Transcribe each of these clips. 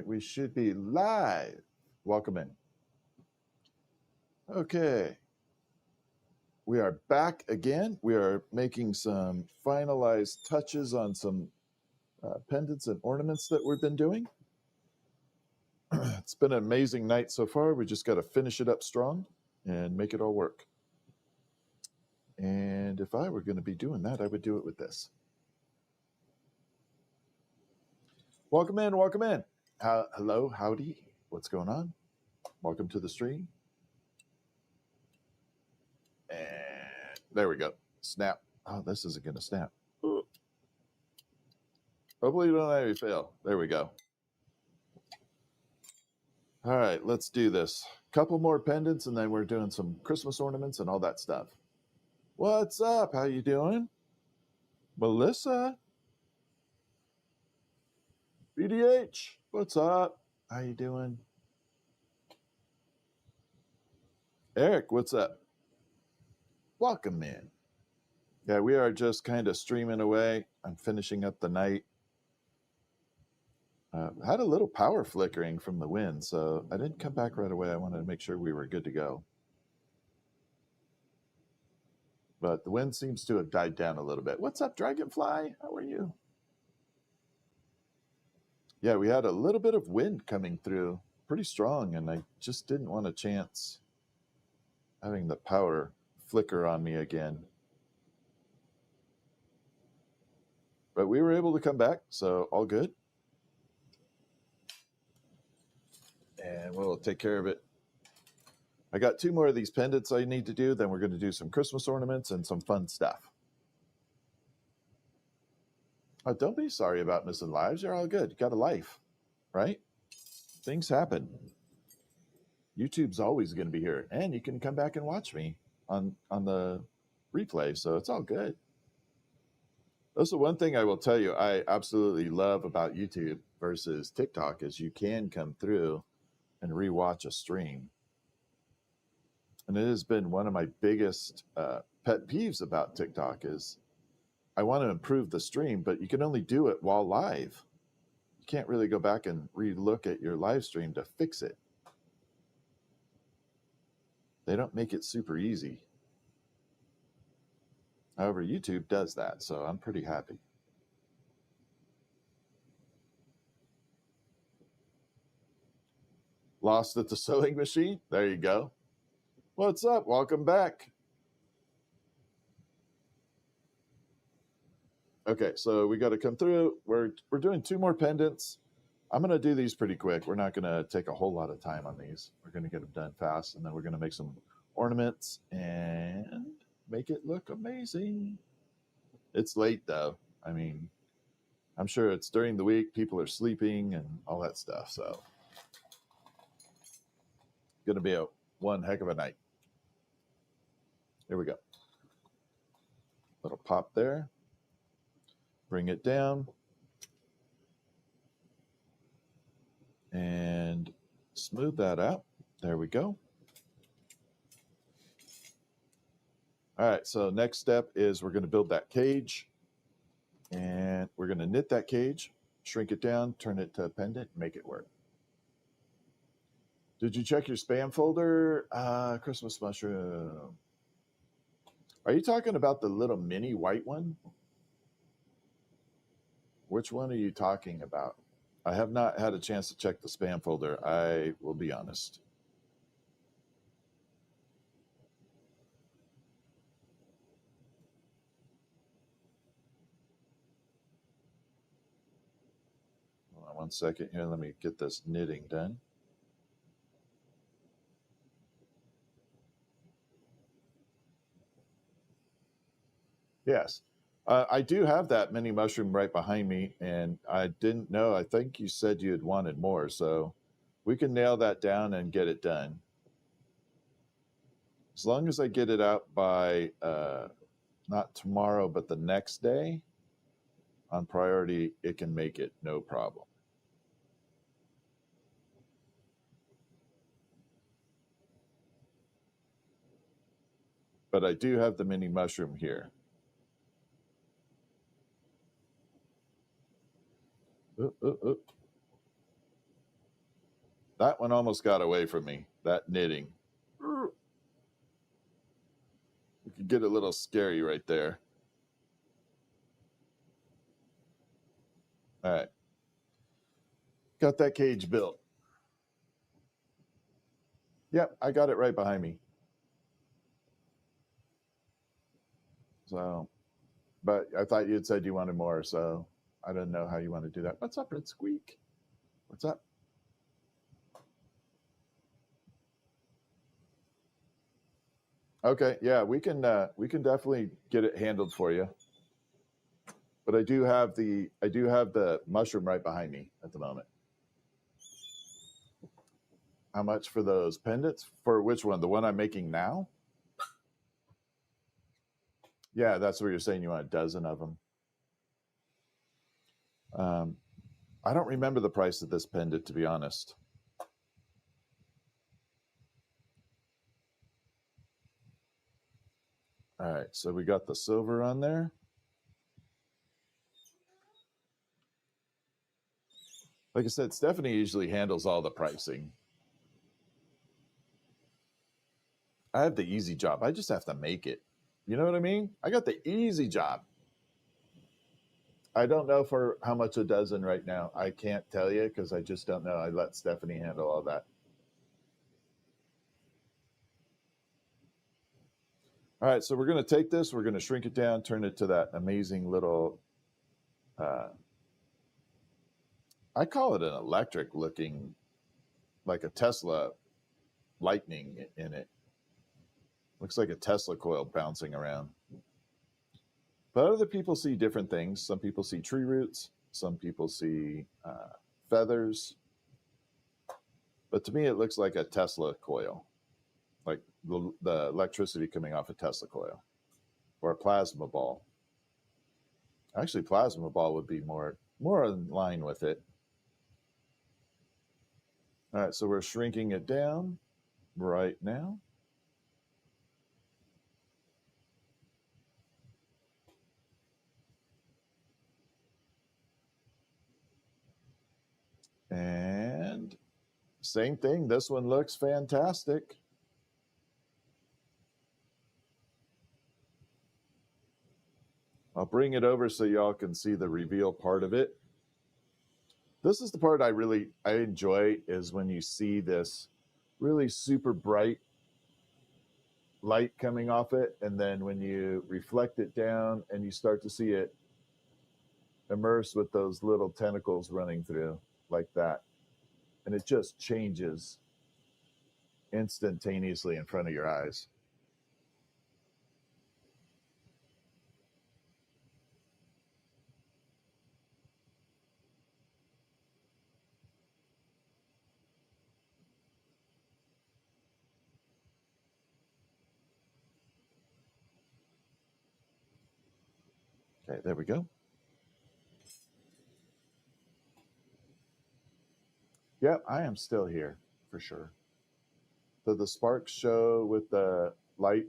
right, we should be live. Welcome in. Okay. We are back again. We are making some finalized touches on some pendants and ornaments that we've been doing. It's been an amazing night so far. We just got to finish it up strong and make it all work. And if I were going to be doing that, I would do it with this. Welcome in, welcome in. Hello, howdy. What's going on? Welcome to the stream. And there we go. Snap. Oh, this isn't going to snap. Ooh. Hopefully you don't have any fail. There we go. All right, let's do this. Couple more pendants, and then we're doing some Christmas ornaments and all that stuff. What's up? How you doing? Melissa? BDH, what's up? How you doing? Eric, what's up? Welcome in. Yeah, we are just kind of streaming away. I'm finishing up the night. Had a little power flickering from the wind, so I didn't come back right away. I wanted to make sure we were good to go. But the wind seems to have died down a little bit. What's up, Dragonfly? How are you? Yeah, we had a little bit of wind coming through, pretty strong, and I just didn't want a chance having the power flicker on me again. But we were able to come back, so all good. And we'll take care of it. I got 2 more of these pendants I need to do. Then we're going to do some Christmas ornaments and some fun stuff. Oh, don't be sorry about missing lives. You're all good. You got a life, right? Things happen. YouTube's always going to be here. And you can come back and watch me on the replay. So it's all good. That's the one thing I will tell you I absolutely love about YouTube versus TikTok is you can come through and rewatch a stream. And it has been one of my biggest pet peeves about TikTok is I want to improve the stream, but you can only do it while live. You can't really go back and re-look at your live stream to fix it. They don't make it super easy. However, YouTube does that, so I'm pretty happy. Lost at the sewing machine? There you go. What's up? Welcome back. Okay, so we got to come through. We're doing 2 more pendants. I'm going to do these pretty quick. We're not going to take a whole lot of time on these. We're going to get them done fast, and then we're going to make some ornaments and make it look amazing. It's late, though. I mean, I'm sure it's during the week. People are sleeping and all that stuff, so it's going to be one heck of a night. Here we go. Little pop there. Bring it down. And smooth that out. There we go. All right, so next step is we're going to build that cage. And we're going to knit that cage, shrink it down, turn it to a pendant, make it work. Did you check your spam folder? Christmas mushroom. Are you talking about the little mini white one? Which one are you talking about? I have not had a chance to check the spam folder. I will be honest. Hold on 1 second here. Let me get this knitting done. Yes. I do have that mini mushroom right behind me, and I didn't know. I think you said you had wanted more, so we can nail that down and get it done. As long as I get it out by not tomorrow, but the next day on priority, it can make it, no problem. But I do have the mini mushroom here. That one almost got away from me, that knitting. It could get a little scary right there. All right. Got that cage built. Yep, I got it right behind me. So, but I thought you had said you wanted more, so I didn't know how you want to do that. What's up, Red Squeak? What's up? Okay, yeah, we can definitely get it handled for you. But I do have the mushroom right behind me at the moment. How much for those pendants? For which one? The one I'm making now? Yeah, that's what you're saying. You want a dozen of them. I don't remember the price of this pendant, to be honest. All right, so we got the silver on there. Like I said, Stephanie usually handles all the pricing. I have the easy job. I just have to make it. You know what I mean? I got the easy job. I don't know for how much a dozen right now. I can't tell you because I just don't know. I let Stephanie handle all that. All right, so we're going to take this, we're going to shrink it down, turn it to that amazing little, I call it an electric looking, like a Tesla lightning in it. Looks like a Tesla coil bouncing around. But other people see different things. Some people see tree roots, some people see feathers. But to me, it looks like a Tesla coil, like the electricity coming off a Tesla coil or a plasma ball. Actually, plasma ball would be more in line with it. All right, so we're shrinking it down right now. And same thing, this one looks fantastic. I'll bring it over so y'all can see the reveal part of it. This is the part I enjoy, is when you see this really super bright light coming off it, and then when you reflect it down and you start to see it immerse with those little tentacles running through like that, and it just changes instantaneously in front of your eyes. Okay, there we go. Yep, I am still here for sure. So the sparks show with the light.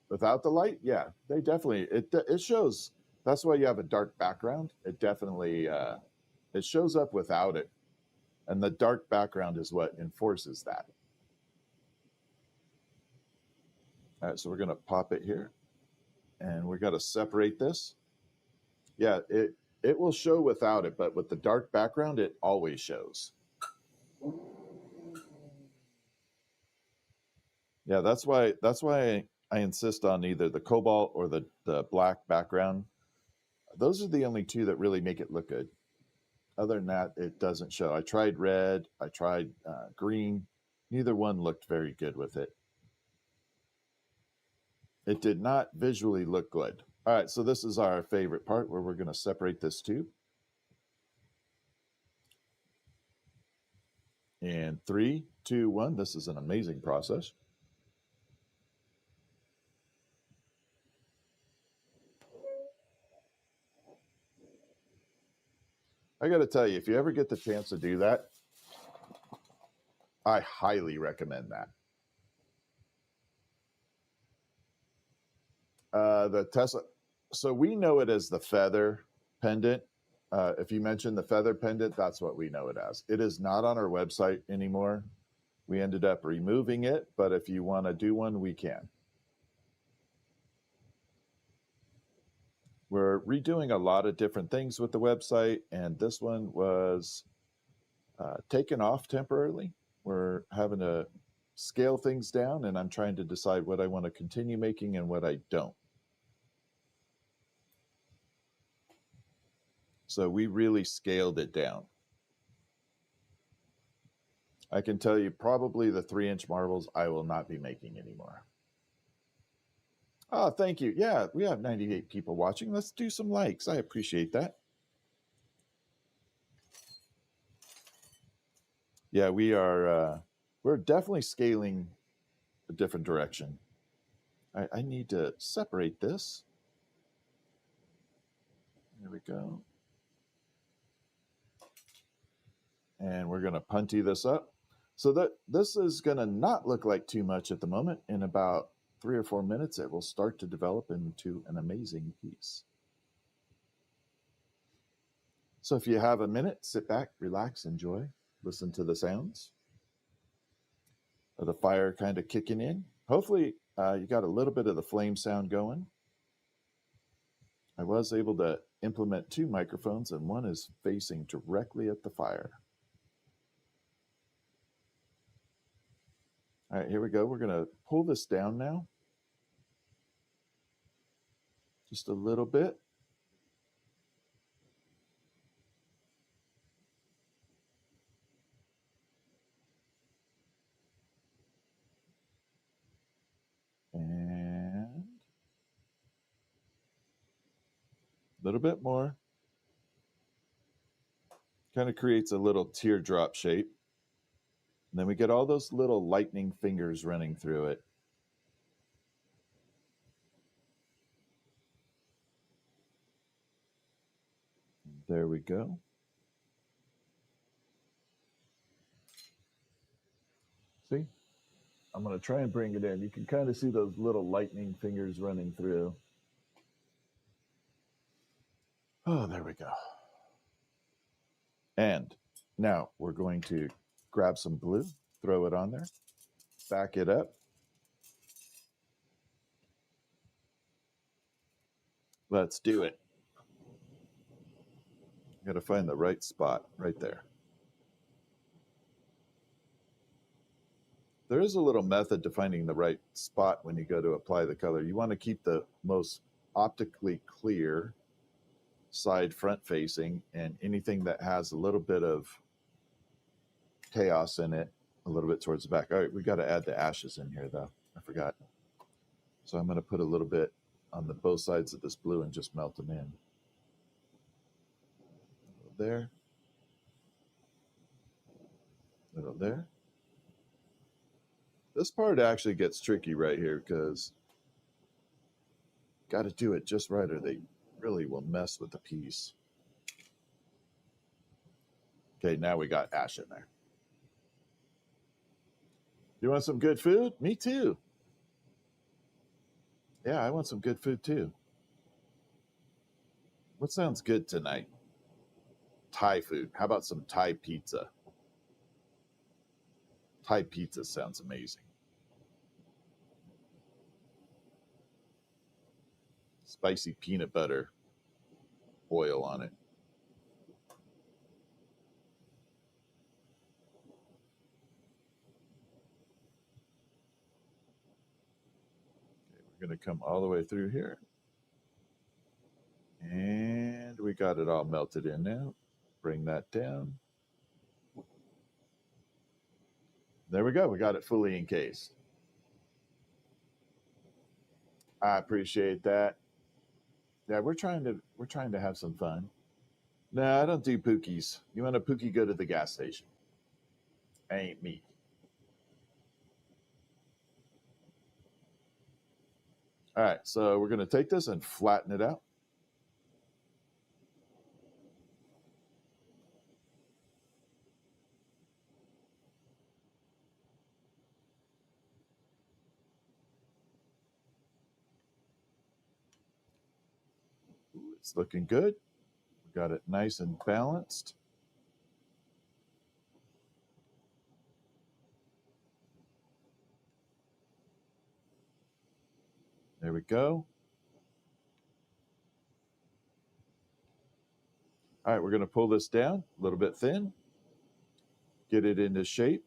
Without the light, yeah, they definitely it shows. That's why you have a dark background. It definitely it shows up without it, and the dark background is what enforces that. All right, so we're gonna pop it here, and we're gonna separate this. Yeah, it will show without it, but with the dark background, it always shows. Yeah, that's why I insist on either the cobalt or the black background. Those are the only two that really make it look good. Other than that, it doesn't show. I tried red, I tried green. Neither one looked very good with it. It did not visually look good. All right, so this is our favorite part where we're going to separate this tube. In 3, 2, 1. This is an amazing process. I got to tell you, if you ever get the chance to do that, I highly recommend that. The Tesla. So we know it as the feather pendant. If you mention the feather pendant, that's what we know it as. It is not on our website anymore. We ended up removing it, but if you want to do one, we can. We're redoing a lot of different things with the website, and this one was taken off temporarily. We're having to scale things down, and I'm trying to decide what I want to continue making and what I don't. So we really scaled it down. I can tell you probably the 3-inch marbles I will not be making anymore. Oh, thank you. Yeah, we have 98 people watching. Let's do some likes. I appreciate that. Yeah, we're definitely scaling a different direction. I need to separate this. There we go. And we're going to punty this up. So that this is going to not look like too much at the moment. In about 3 or 4 minutes, it will start to develop into an amazing piece. So if you have a minute, sit back, relax, enjoy, listen to the sounds of the fire kind of kicking in. Hopefully you got a little bit of the flame sound going. I was able to implement 2 microphones, and one is facing directly at the fire. All right, here we go. We're going to pull this down now. Just a little bit. And a little bit more. Kind of creates a little teardrop shape. And then we get all those little lightning fingers running through it. There we go. See? I'm going to try and bring it in. You can kind of see those little lightning fingers running through. Oh, there we go. And now we're going to grab some glue, throw it on there, back it up. Let's do it. Got to find the right spot right there. There is a little method to finding the right spot when you go to apply the color. You want to keep the most optically clear side front facing, and anything that has a little bit of chaos in it a little bit towards the back. All right, we got to add the ashes in here though. I forgot. So I'm going to put a little bit on the both sides of this blue and just melt them in. There. Little there. This part actually gets tricky right here because got to do it just right or they really will mess with the piece. Okay, now we got ash in there. You want some good food? Me too. Yeah, I want some good food too. What sounds good tonight? Thai food. How about some Thai pizza? Thai pizza sounds amazing. Spicy peanut butter oil on it. Okay, we're going to come all the way through here. And we got it all melted in now. Bring that down. There we go. We got it fully encased. I appreciate that. Yeah, we're trying to have some fun. No, I don't do pookies. You want a pookie, go to the gas station. Ain't me. All right, so we're going to take this and flatten it out. Ooh, it's looking good. Got it nice and balanced. There we go. All right, we're going to pull this down a little bit thin, get it into shape.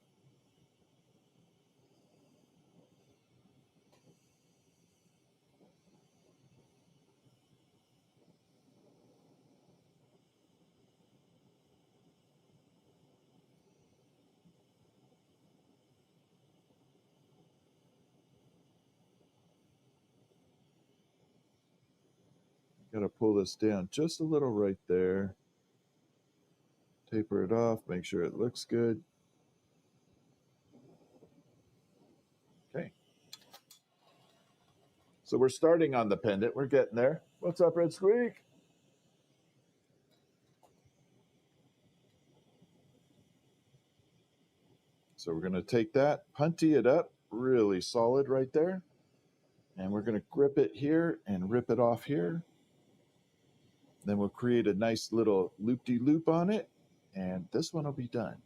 Got to pull this down just a little right there. Taper it off, make sure it looks good. Okay. So we're starting on the pendant. We're getting there. What's up, Red Squeak? So we're going to take that, punty it up really solid right there. And we're going to grip it here and rip it off here. Then we'll create a nice little loop-de-loop on it. And this one will be done.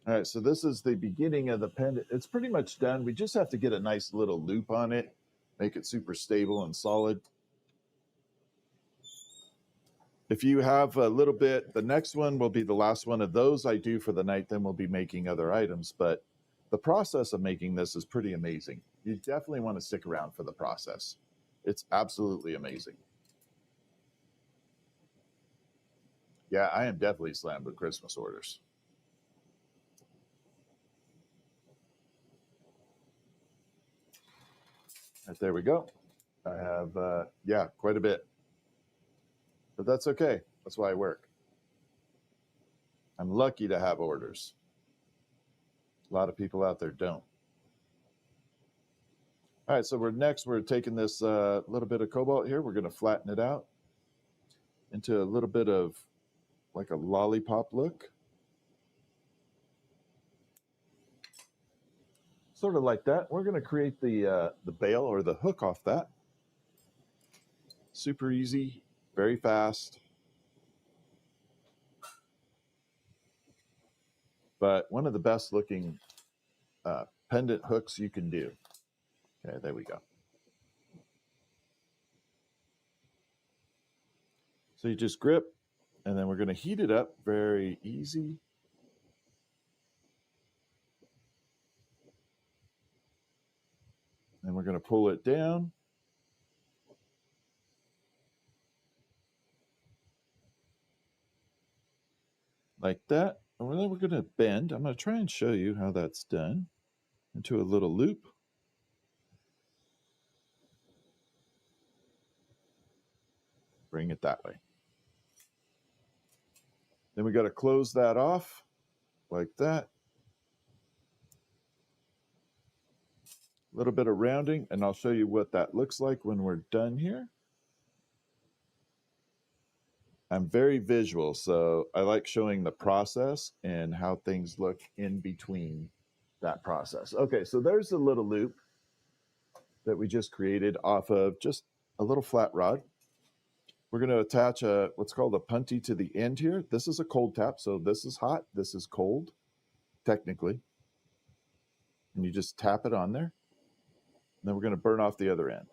All right, so this is the beginning of the pendant. It's pretty much done. We just have to get a nice little loop on it, make it super stable and solid. If you have a little bit, the next one will be the last one of those I do for the night, then we'll be making other items. But the process of making this is pretty amazing. You definitely want to stick around for the process. It's absolutely amazing. Yeah, I am definitely slammed with Christmas orders. Right, there we go. I have, yeah, quite a bit. But that's okay. That's why I work. I'm lucky to have orders. A lot of people out there don't. All right, so we're taking this little bit of cobalt here. We're going to flatten it out into a little bit of like a lollipop look. Sort of like that. We're going to create the bail or the hook off that. Super easy, very fast. But one of the best looking pendant hooks you can do. Okay, there we go. So you just grip, and then we're going to heat it up very easy. And we're going to pull it down. Like that. And then we're going to bend. I'm going to try and show you how that's done into a little loop. Bring it that way. Then we got to close that off like that. A little bit of rounding, and I'll show you what that looks like when we're done here. I'm very visual, so I like showing the process and how things look in between that process. Okay, so there's a little loop that we just created off of just a little flat rod. We're going to attach what's called a punty to the end here. This is a cold tap, so this is hot, this is cold, technically. And you just tap it on there. And then we're going to burn off the other end.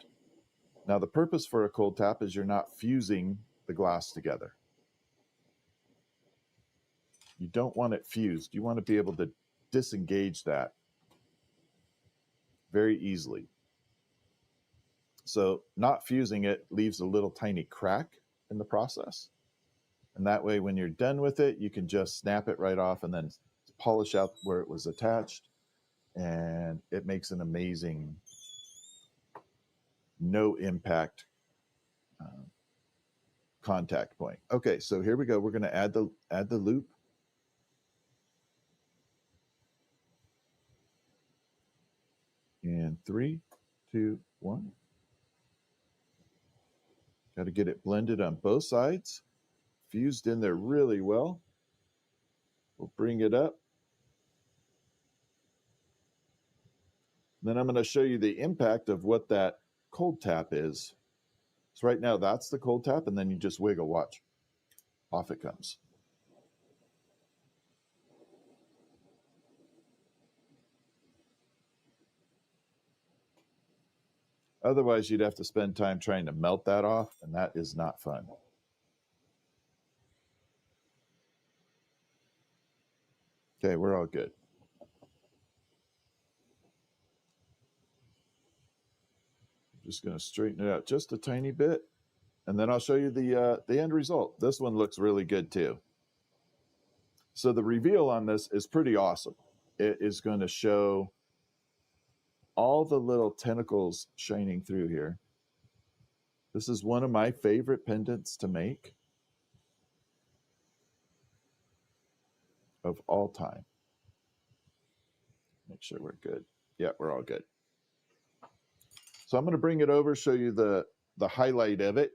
Now, the purpose for a cold tap is you're not fusing the glass together. You don't want it fused. You want to be able to disengage that very easily. So not fusing it leaves a little tiny crack in the process. And that way, when you're done with it, you can just snap it right off and then polish out where it was attached. And it makes an amazing no impact contact point. Okay, so here we go. We're going to add the loop. And 3, 2, 1. Got to get it blended on both sides, fused in there really well. We'll bring it up. Then I'm going to show you the impact of what that cold tap is. So right now that's the cold tap, and then you just wiggle, watch. Off it comes. Otherwise, you'd have to spend time trying to melt that off, and that is not fun. Okay, we're all good. I'm just going to straighten it out just a tiny bit, and then I'll show you the end result. This one looks really good too. So the reveal on this is pretty awesome. It is going to show all the little tentacles shining through here. This is one of my favorite pendants to make of all time. Make sure we're good. Yeah, we're all good. So I'm going to bring it over, show you the highlight of it.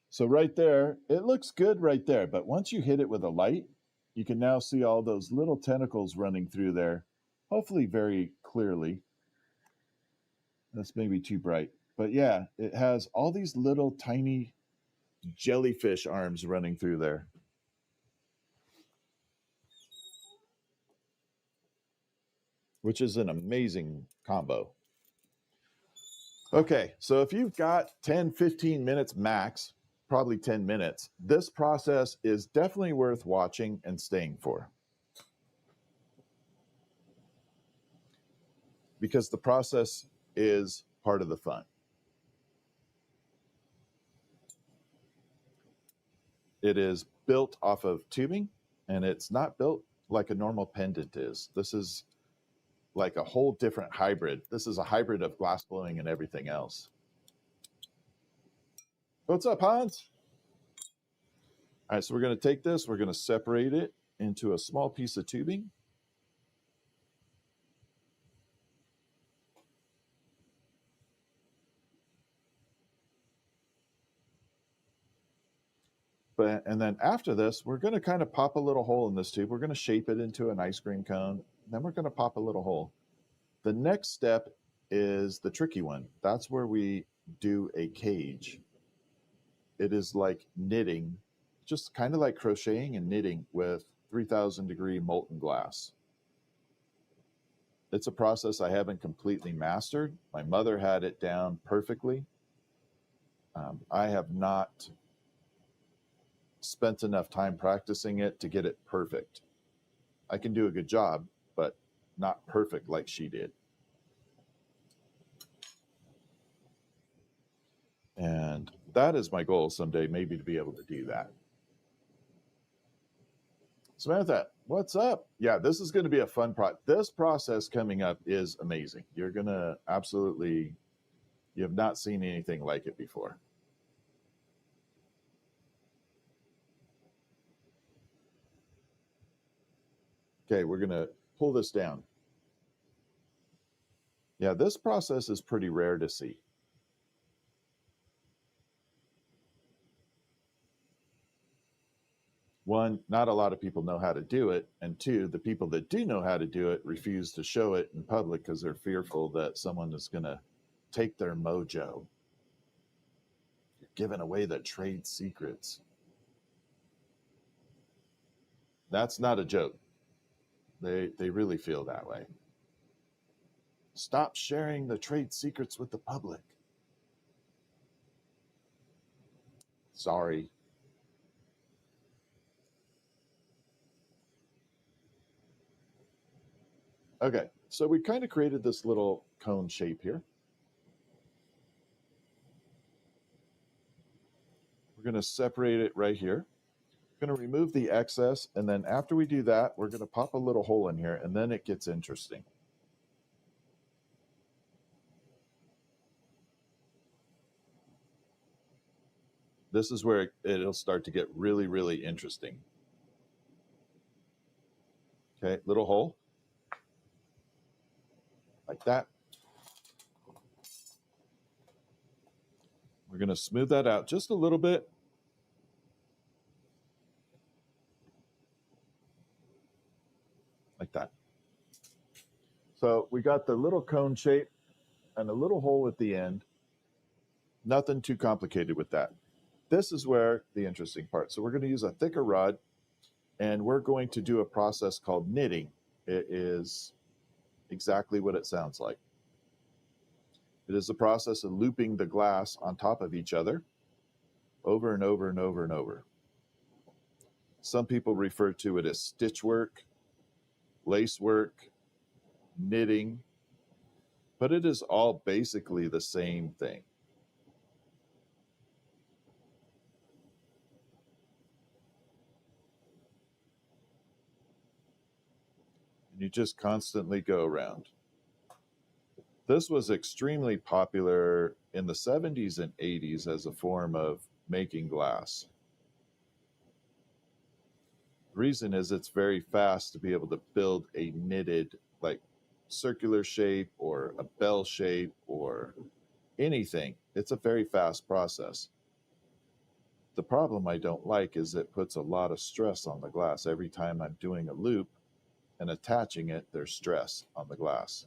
So right there, it looks good right there, but once you hit it with a light, you can now see all those little tentacles running through there, hopefully very clearly. That's maybe too bright. But yeah, it has all these little tiny jellyfish arms running through there. Which is an amazing combo. Okay, so if you've got 10, 15 minutes max, probably 10 minutes, this process is definitely worth watching and staying for. Because the process is part of the fun. It is built off of tubing, and it's not built like a normal pendant is. This is like a whole different hybrid. This is a hybrid of glassblowing and everything else. What's up, Hans? All right, so we're going to take this, we're going to separate it into a small piece of tubing. And then after this, we're going to kind of pop a little hole in this tube. We're going to shape it into an ice cream cone. Then we're going to pop a little hole. The next step is the tricky one. That's where we do a cage. It is like knitting, just kind of like crocheting and knitting with 3,000-degree molten glass. It's a process I haven't completely mastered. My mother had it down perfectly. I have not spent enough time practicing it to get it perfect. I can do a good job, but not perfect like she did. And that is my goal someday, maybe to be able to do that. Samantha, what's up? Yeah, this is going to be a fun This process coming up is amazing. You're going to absolutely, you have not seen anything like it before. Okay, we're going to pull this down. Yeah, this process is pretty rare to see. One, not a lot of people know how to do it. And two, the people that do know how to do it refuse to show it in public because they're fearful that someone is going to take their mojo. You're giving away the trade secrets. That's not a joke. They really feel that way. Stop sharing the trade secrets with the public. Sorry. Okay, so we kind of created this little cone shape here. We're going to separate it right here. We're going to remove the excess, and then after we do that, we're going to pop a little hole in here, and then it gets interesting. This is where it'll start to get really, really interesting. Okay, little hole. Like that. We're going to smooth that out just a little bit. Like that. So we got the little cone shape and a little hole at the end. Nothing too complicated with that. This is where the interesting part. So we're going to use a thicker rod, and we're going to do a process called knitting. It is exactly what it sounds like. It is the process of looping the glass on top of each other over and over and over and over. Some people refer to it as stitch work, lace work, knitting, but it is all basically the same thing. And you just constantly go around. This was extremely popular in the 70s and 80s as a form of making glass. The reason is it's very fast to be able to build a knitted, like, circular shape or a bell shape or anything. It's a very fast process. The problem I don't like is it puts a lot of stress on the glass. Every time I'm doing a loop and attaching it, there's stress on the glass.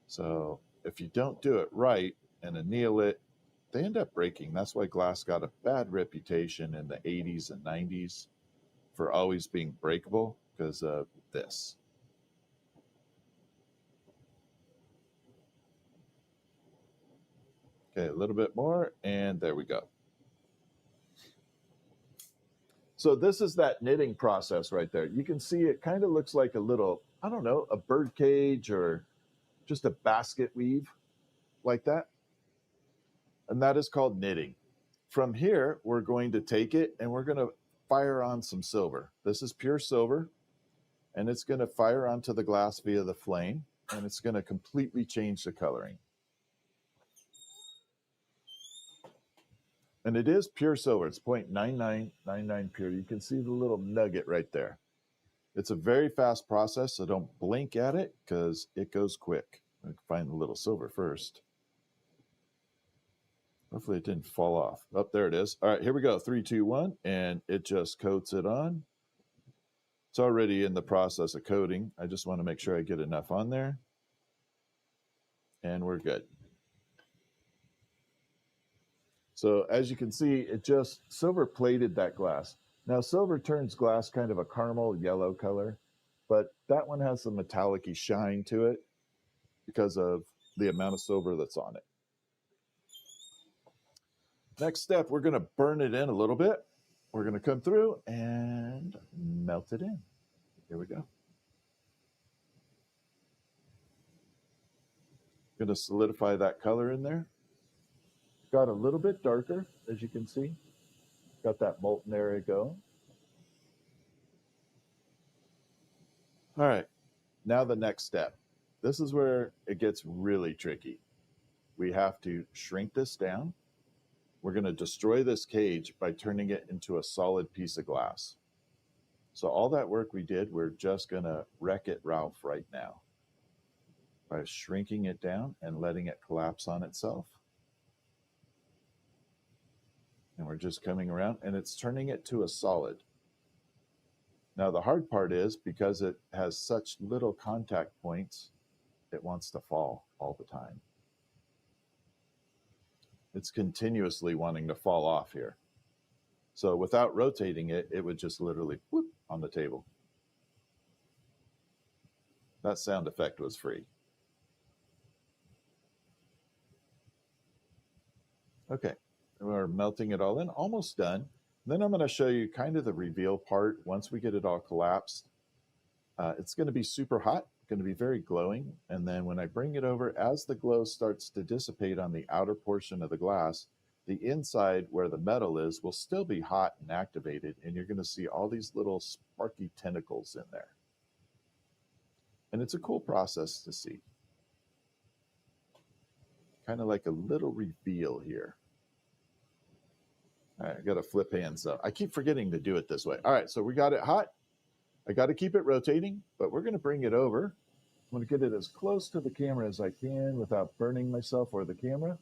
So if you don't do it right and anneal it, they end up breaking. That's why glass got a bad reputation in the 80s and 90s for always being breakable, because of this. Okay, a little bit more, and there we go. So this is that knitting process right there. You can see it kind of looks like a little, I don't know, a bird cage or just a basket weave like that. And that is called knitting. From here, we're going to take it and we're going to fire on some silver. This is pure silver, and it's going to fire onto the glass via the flame, and it's going to completely change the coloring. And it is pure silver. It's 0.9999 pure. You can see the little nugget right there. It's a very fast process, so don't blink at it because it goes quick. I can find the little silver first. Hopefully it didn't fall off. Oh, there it is. All right, here we go. 3, 2, 1, and it just coats it on. It's already in the process of coating. I just want to make sure I get enough on there. And we're good. So as you can see, it just silver plated that glass. Now silver turns glass kind of a caramel yellow color, but that one has a metallic-y shine to it because of the amount of silver that's on it. Next step, we're going to burn it in a little bit. We're going to come through and melt it in. Here we go. Going to solidify that color in there. Got a little bit darker, as you can see. Got that molten area going. All right, now the next step. This is where it gets really tricky. We have to shrink this down. We're going to destroy this cage by turning it into a solid piece of glass. So all that work we did, we're just going to wreck it, Ralph, right now by shrinking it down and letting it collapse on itself. And we're just coming around, and it's turning it to a solid. Now the hard part is, because it has such little contact points, it wants to fall all the time. It's continuously wanting to fall off here. So without rotating it, it would just literally whoop on the table. That sound effect was free. Okay, we're melting it all in, almost done. Then I'm going to show you kind of the reveal part once we get it all collapsed. It's going to be super hot, going to be very glowing. And then when I bring it over, as the glow starts to dissipate on the outer portion of the glass, the inside where the metal is will still be hot and activated. And you're going to see all these little sparky tentacles in there. And it's a cool process to see. Kind of like a little reveal here. All right, I got to flip hands up. I keep forgetting to do it this way. All right, so we got it hot. I got to keep it rotating, but we're going to bring it over. I'm going to get it as close to the camera as I can without burning myself or the camera.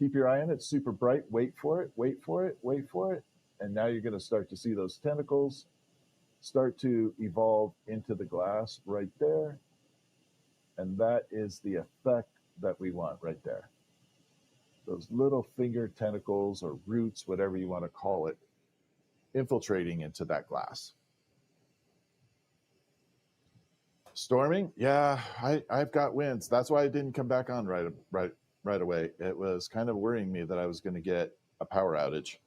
Keep your eye on it, super bright, wait for it, wait for it, wait for it. And now you're going to start to see those tentacles start to evolve into the glass right there. And that is the effect that we want right there. Those little finger tentacles or roots, whatever you want to call it, infiltrating into that glass. Storming, yeah, I've got winds. That's why I didn't come back on right away. It was kind of worrying me that I was going to get a power outage.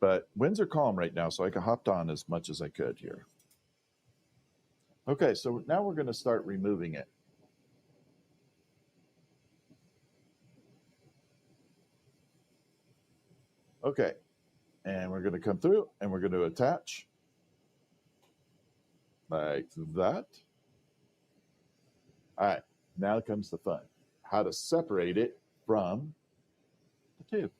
But winds are calm right now, so I hopped on as much as I could here. Okay, so now we're going to start removing it. Okay, and we're going to come through and we're going to attach like that. All right, now comes the fun. How to separate it from the tube.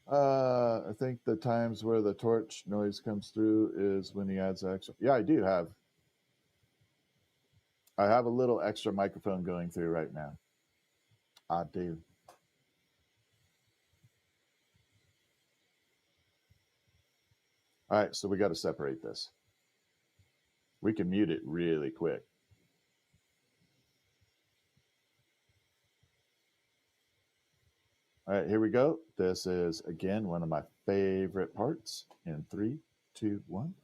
I think the times where the torch noise comes through is when he adds extra. Yeah, I have a little extra microphone going through right now. I do. All right, so we got to separate this. We can mute it really quick. All right, here we go. This is, again, one of my favorite parts. In 3, 2, 1.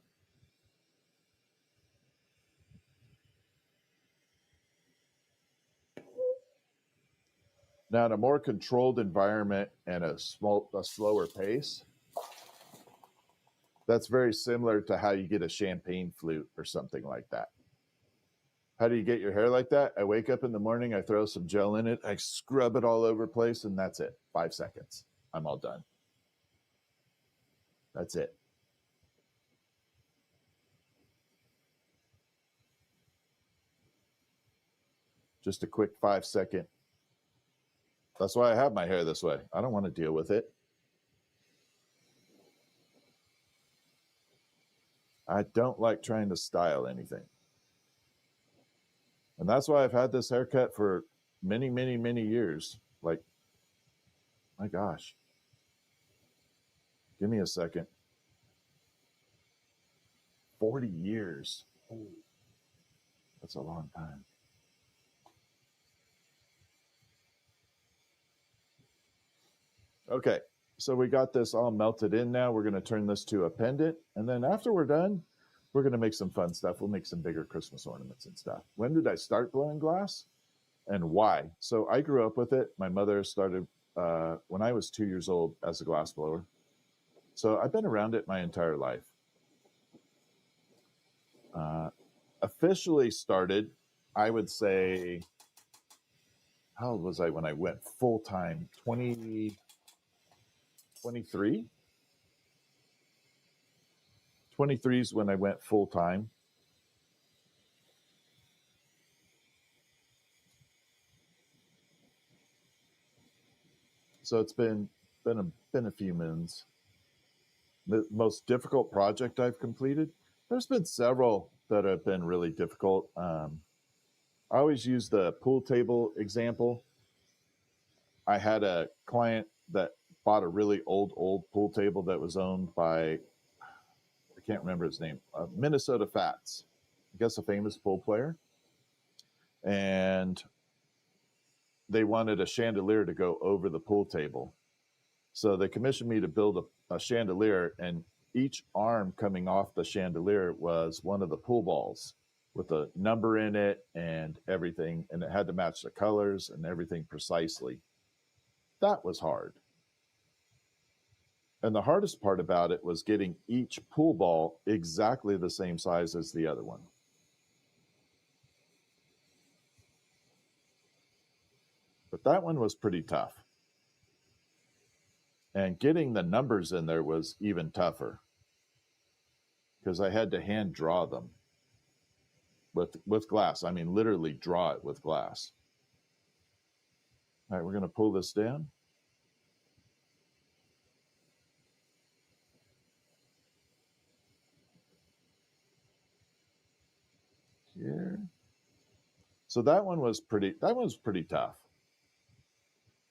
Now, in a more controlled environment and a slower pace, that's very similar to how you get a champagne flute or something like that. How do you get your hair like that? I wake up in the morning, I throw some gel in it, I scrub it all over the place, and that's it. 5 seconds. I'm all done. That's it. Just a quick 5-second. That's why I have my hair this way. I don't want to deal with it. I don't like trying to style anything. And that's why I've had this haircut for many, many, many years. Like, my gosh. Give me a second. 40 years. That's a long time. Okay, so we got this all melted in now. We're going to turn this to a pendant. And then after we're done, we're going to make some fun stuff. We'll make some bigger Christmas ornaments and stuff. When did I start blowing glass and why? So I grew up with it. My mother started when I was 2 years old as a glass blower. So I've been around it my entire life. Officially started, I would say, how old was I when I went full-time? 23? 23 is when I went full-time. So it's been a few moons. The most difficult project I've completed, there's been several that have been really difficult. I always use the pool table example. I had a client that bought a really old pool table that was owned by, I can't remember his name, Minnesota Fats, I guess a famous pool player. And they wanted a chandelier to go over the pool table. So they commissioned me to build a chandelier, and each arm coming off the chandelier was one of the pool balls with a number in it and everything, and it had to match the colors and everything precisely. That was hard. And the hardest part about it was getting each pool ball exactly the same size as the other one. But that one was pretty tough. And getting the numbers in there was even tougher because I had to hand draw them with glass. I mean, literally draw it with glass. All right, we're going to pull this down. here. So that one was pretty tough.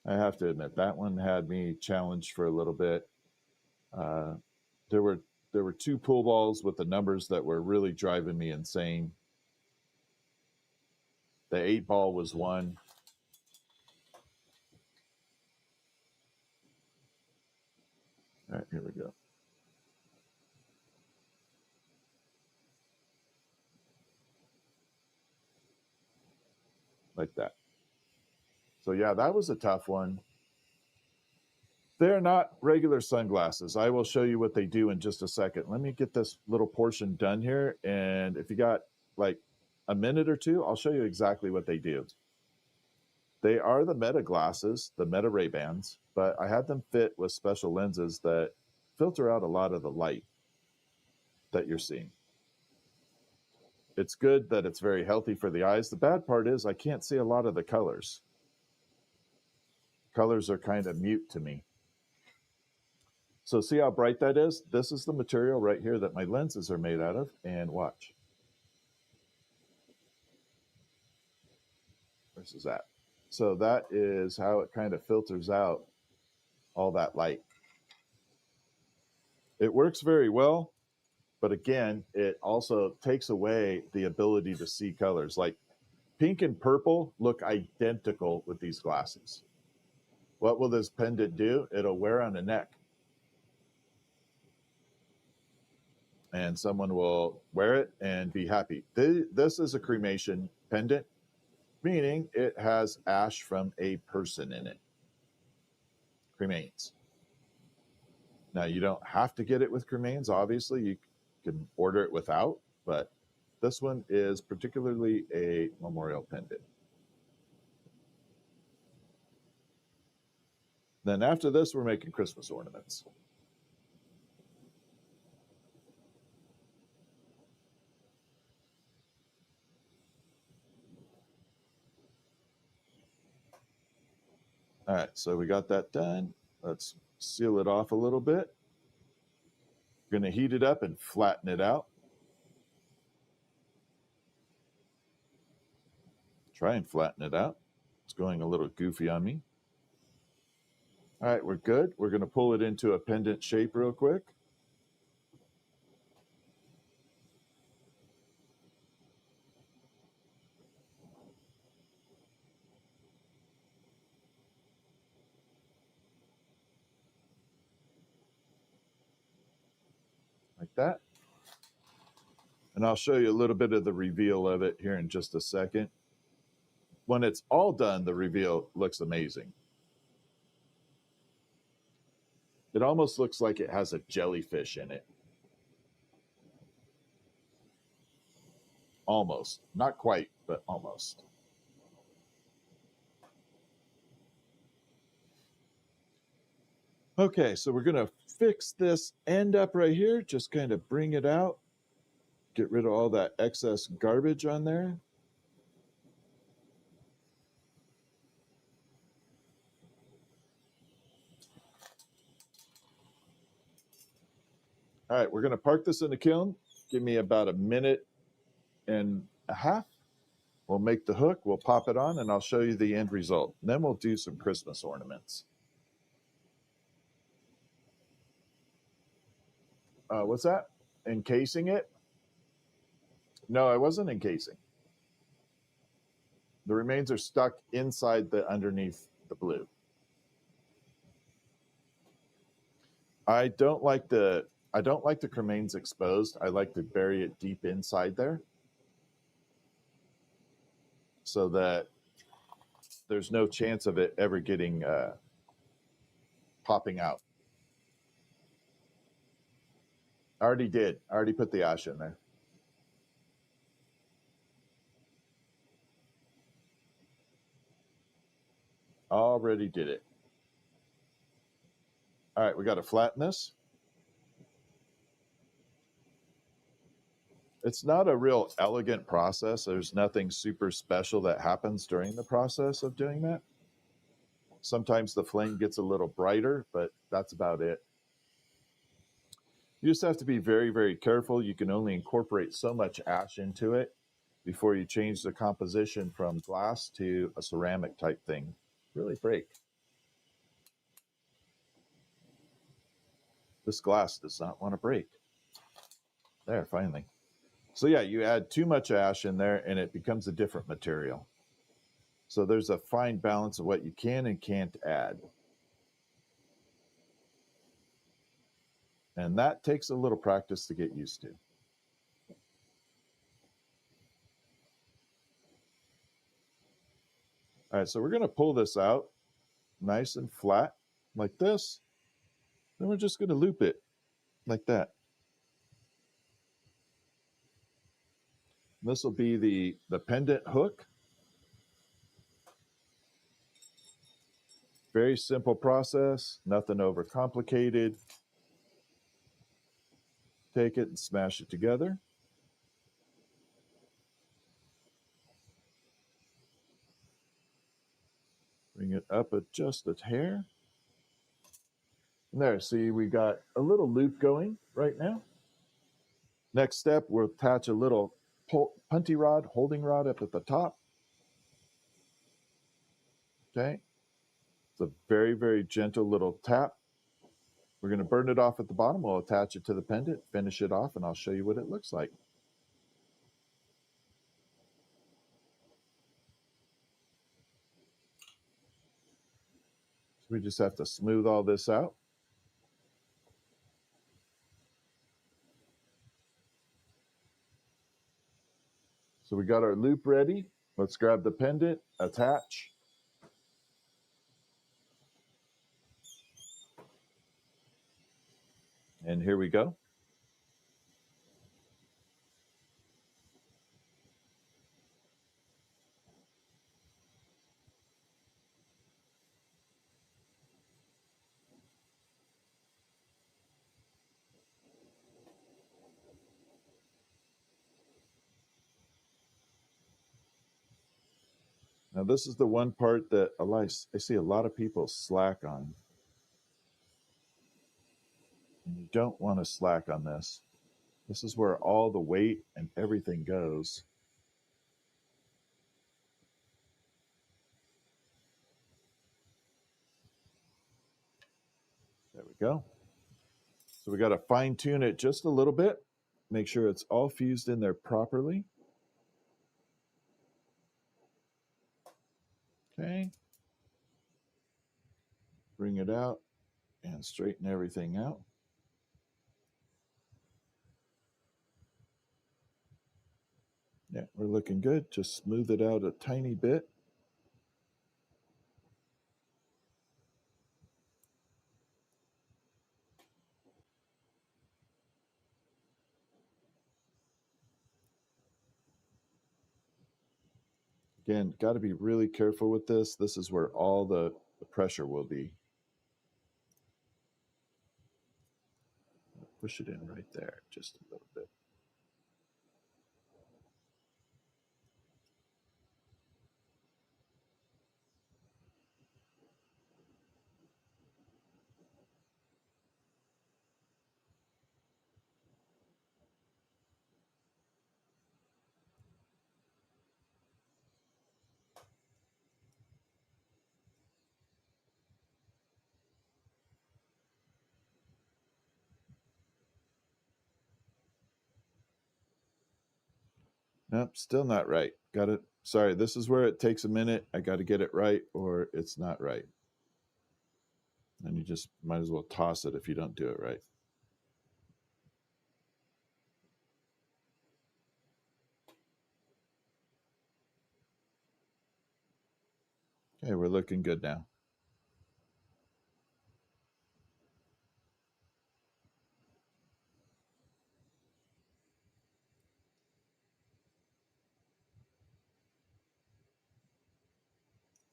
I have to admit, that one had me challenged for a little bit. Uh, there were two pool balls with the numbers that were really driving me insane. The 8-ball was one. All right, here we go. Like that. So yeah, that was a tough one. They're not regular sunglasses. I will show you what they do in just a second. Let me get this little portion done here. And if you got like a minute or two, I'll show you exactly what they do. They are the Meta glasses, the Meta Ray-Bans, but I had them fit with special lenses that filter out a lot of the light that you're seeing. It's good that it's very healthy for the eyes. The bad part is I can't see a lot of the colors. Colors are kind of mute to me. So see how bright that is? This is the material right here that my lenses are made out of. And watch. This is that. So that is how it kind of filters out all that light. It works very well, but again, it also takes away the ability to see colors. Like pink and purple look identical with these glasses. What will this pendant do? It'll wear on the neck. And someone will wear it and be happy. This is a cremation pendant, meaning it has ash from a person in it. Cremains. Now, you don't have to get it with cremains. Obviously, you can order it without, but this one is particularly a memorial pendant. Then after this, we're making Christmas ornaments. All right, so we got that done. Let's seal it off a little bit. We're going to heat it up and flatten it out. Try and flatten it out. It's going a little goofy on me. All right, we're good. We're going to pull it into a pendant shape real quick. Like that. And I'll show you a little bit of the reveal of it here in just a second. When it's all done, the reveal looks amazing. It almost looks like it has a jellyfish in it. Almost. Not quite, but almost. Okay, so we're going to fix this end up right here. Just kind of bring it out. Get rid of all that excess garbage on there. All right, we're going to park this in the kiln. Give me about a minute and a half. We'll make the hook, we'll pop it on, and I'll show you the end result. And then we'll do some Christmas ornaments. What's that? Encasing it? No, I wasn't encasing. The remains are stuck inside the underneath the blue. I don't like the cremains exposed. I like to bury it deep inside there so that there's no chance of it ever getting popping out. I already did. I already put the ash in there. Already did it. All right, we got to flatten this. It's not a real elegant process. There's nothing super special that happens during the process of doing that. Sometimes the flame gets a little brighter, but that's about it. You just have to be very, very careful. You can only incorporate so much ash into it. before you change the composition from glass to a ceramic type thing. Really break. This glass does not want to break. There, finally. So yeah, you add too much ash in there and it becomes a different material. So there's a fine balance of what you can and can't add. And that takes a little practice to get used to. All right, so we're going to pull this out nice and flat like this. Then we're just going to loop it like that. This will be the pendant hook. Very simple process, nothing overcomplicated. Take it and smash it together. Bring it up just a hair. And there, see, we got a little loop going right now. Next step, we'll attach a little punty rod, holding rod up at the top. Okay. It's a very, very gentle little tap. We're going to burn it off at the bottom. We'll attach it to the pendant, finish it off, and I'll show you what it looks like. So we just have to smooth all this out. So we got our loop ready. Let's grab the pendant, attach. And here we go. Now this is the one part that I see a lot of people slack on. And you don't want to slack on this. This is where all the weight and everything goes. There we go. So we got to fine tune it just a little bit. Make sure it's all fused in there properly. Okay. Bring it out and straighten everything out. Yeah, we're looking good. Just smooth it out a tiny bit. Again, got to be really careful with this. This is where all the pressure will be. Push it in right there, just a little bit. Nope, still not right. Got it. Sorry, this is where it takes a minute. I got to get it right or it's not right. And you just might as well toss it if you don't do it right. Okay, we're looking good now.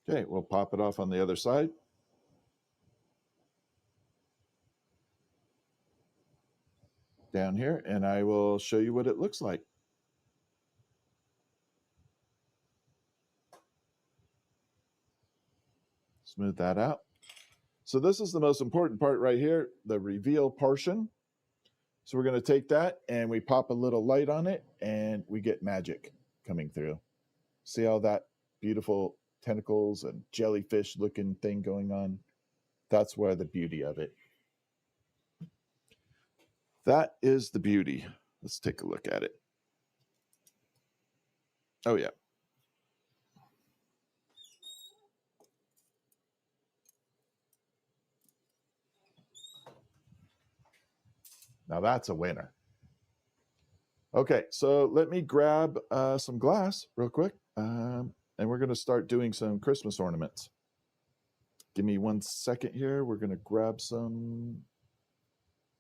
Okay, we'll pop it off on the other side. Down here, and I will show you what it looks like. Smooth that out. So this is the most important part right here, the reveal portion. So we're going to take that and we pop a little light on it and we get magic. coming through. See all that beautiful tentacles and jellyfish looking thing going on? That's where the beauty of it. That is the beauty. Let's take a look at it. Oh, yeah. Now that's a winner. Okay, so let me grab some glass real quick, and we're going to start doing some Christmas ornaments. Give me 1 second here. We're going to grab some.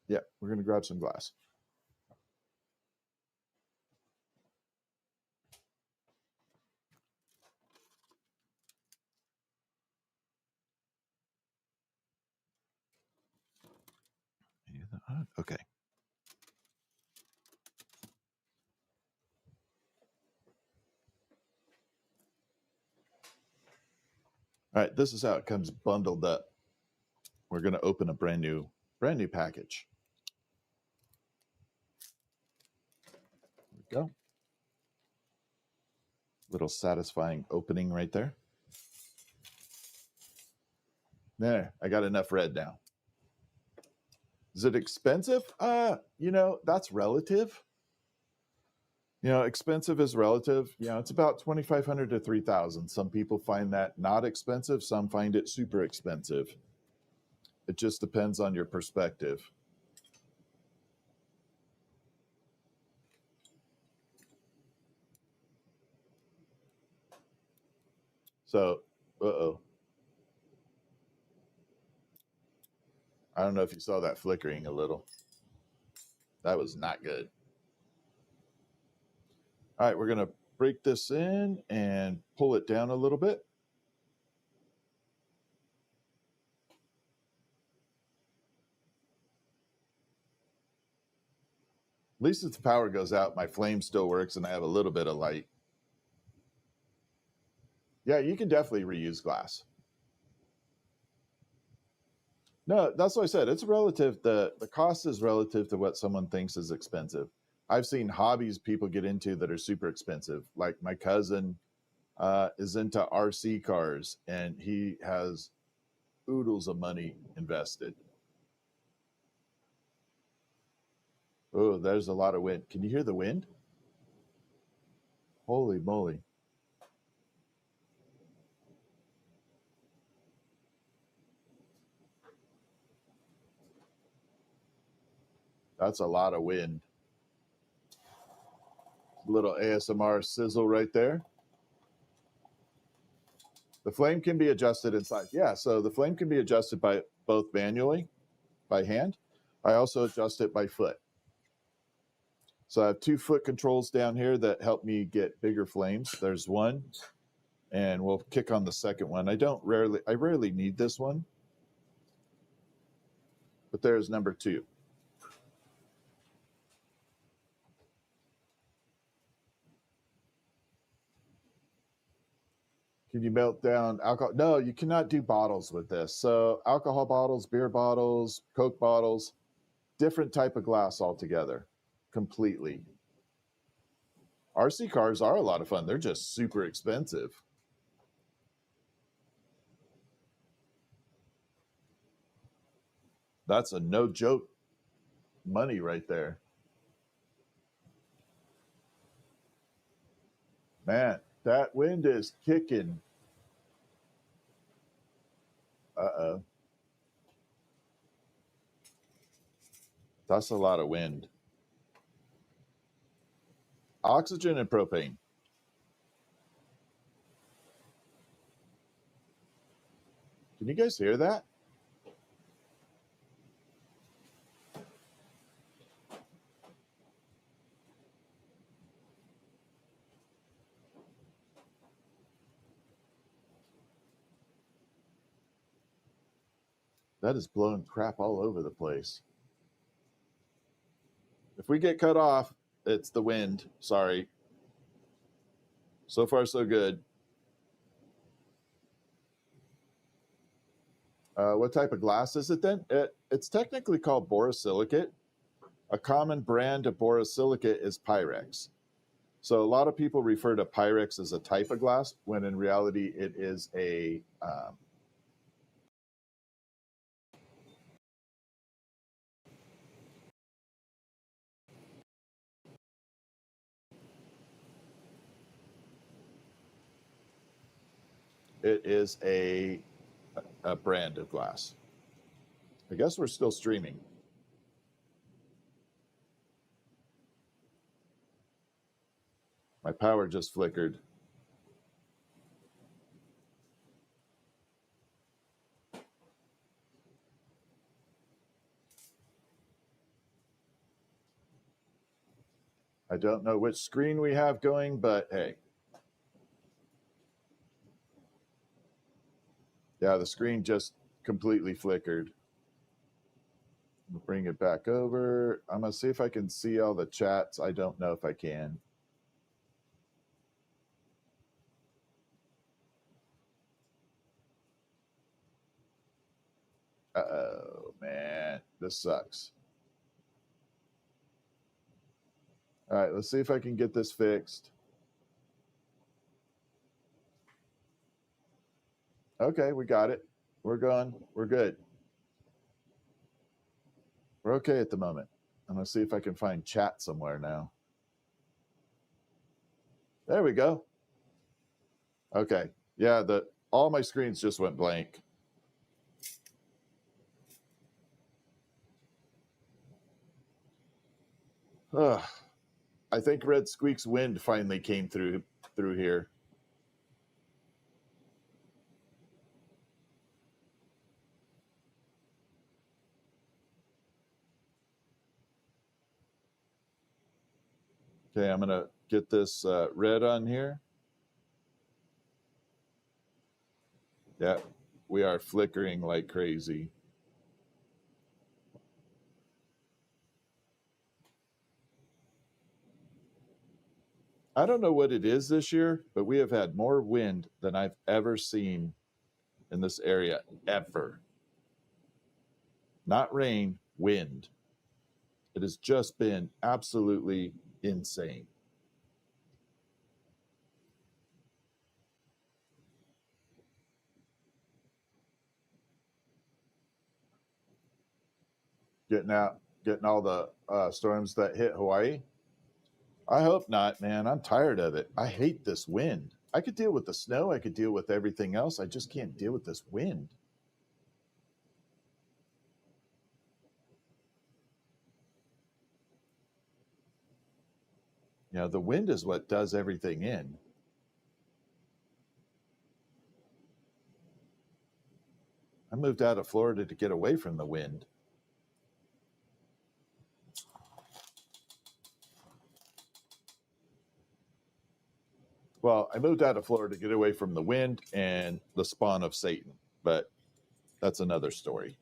Yeah, we're going to grab some glass. Okay. All right, this is how it comes bundled up. We're going to open a brand new package. There we go. Little satisfying opening right there. There, I got enough red now. Is it expensive? You know, that's relative. You know, expensive is relative. You know, it's about $2,500 to $3,000. Some people find that not expensive. Some find it super expensive. It just depends on your perspective. So, uh-oh. I don't know if you saw that flickering a little. That was not good. All right, we're going to break this in and pull it down a little bit. At least if the power goes out, my flame still works and I have a little bit of light. Yeah, you can definitely reuse glass. No, that's what I said. It's relative. The cost is relative to what someone thinks is expensive. I've seen hobbies people get into that are super expensive. Like my cousin is into RC cars and he has oodles of money invested. Oh, there's a lot of wind. Can you hear the wind? Holy moly. That's a lot of wind. Little ASMR sizzle right there. The flame can be adjusted inside. Yeah, so the flame can be adjusted by both manually, by hand. I also adjust it by foot. So I have 2 foot controls down here that help me get bigger flames. There's one, and we'll kick on the second one. I rarely need this one, but there's number 2. Can you melt down alcohol? No, you cannot do bottles with this. So alcohol bottles, beer bottles, Coke bottles, different type of glass altogether, completely. RC cars are a lot of fun. They're just super expensive. That's a no joke money right there. Man, that wind is kicking. Uh-oh. That's a lot of wind. Oxygen and propane. Can you guys hear that? That is blowing crap all over the place. If we get cut off, it's the wind. Sorry. So far, so good. What type of glass is it then? It's technically called borosilicate. A common brand of borosilicate is Pyrex. So a lot of people refer to Pyrex as a type of glass, when in reality it is a brand of glass. I guess we're still streaming. My power just flickered. I don't know which screen we have going, but hey. Yeah, the screen just completely flickered. Bring it back over. I'm going to see if I can see all the chats. I don't know if I can. Uh-oh, man. This sucks. All right, let's see if I can get this fixed. Okay, we got it. We're gone. We're good. We're okay at the moment. I'm going to see if I can find chat somewhere now. There we go. Okay. Yeah, all my screens just went blank. Ugh. I think Red Squeak's wind finally came through here. Okay, I'm going to get this red on here. Yeah, we are flickering like crazy. I don't know what it is this year, but we have had more wind than I've ever seen in this area, ever. Not rain, wind. It has just been absolutely insane. Getting all the storms that hit Hawaii. I hope not, man. I'm tired of it. I hate this wind. I could deal with the snow. I could deal with everything else. I just can't deal with this wind. You know, the wind is what does everything in. I moved out of Florida to get away from the wind. Well, I moved out of Florida to get away from the wind and the spawn of Satan, but that's another story.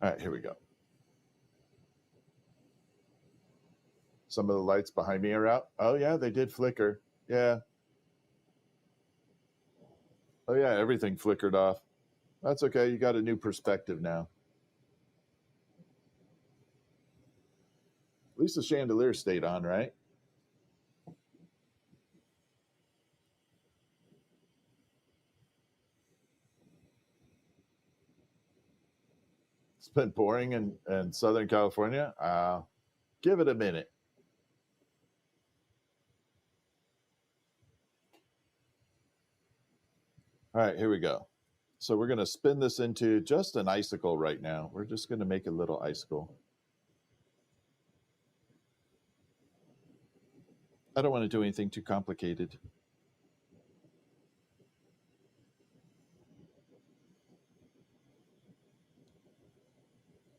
All right, here we go. Some of the lights behind me are out. Oh, yeah, they did flicker. Yeah. Oh, yeah, everything flickered off. That's okay. You got a new perspective now. At least the chandelier stayed on, right? It's been pouring in Southern California. Give it a minute. All right, here we go. So we're going to spin this into just an icicle right now. We're just going to make a little icicle. I don't want to do anything too complicated.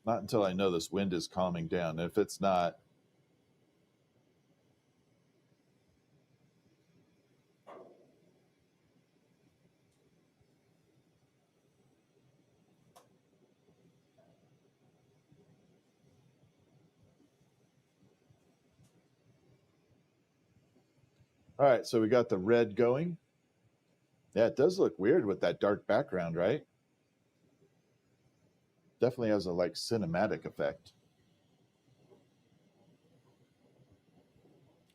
Not until I know this wind is calming down. If it's not, all right, so we got the red going. Yeah, it does look weird with that dark background, right? Definitely has a like cinematic effect.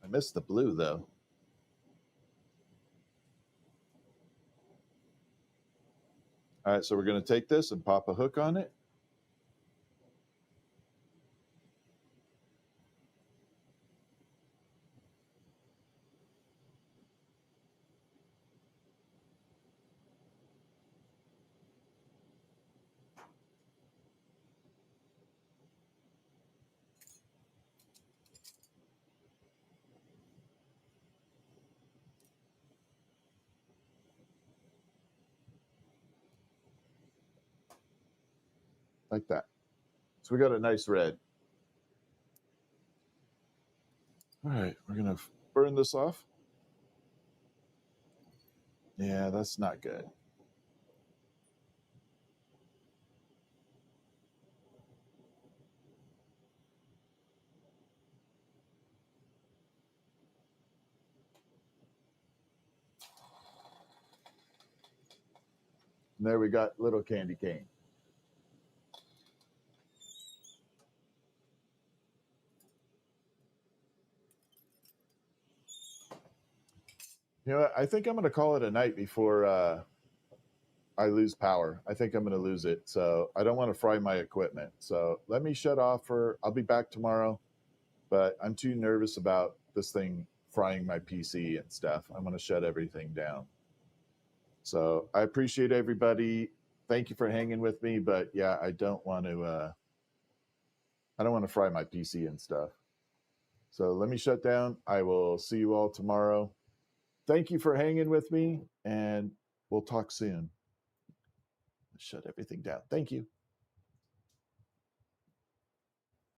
I missed the blue though. All right, so we're going to take this and pop a hook on it. Like that. So we got a nice red. All right, we're going to burn this off. Yeah, that's not good. And there we got little candy cane. You know what? I think I'm going to call it a night before I lose power. I think I'm going to lose it. So I don't want to fry my equipment. So let me shut off I'll be back tomorrow, but I'm too nervous about this thing frying my PC and stuff. I'm going to shut everything down. So I appreciate everybody. Thank you for hanging with me. But yeah, I don't want to fry my PC and stuff. So let me shut down. I will see you all tomorrow. Thank you for hanging with me, and we'll talk soon. Shut everything down. Thank you.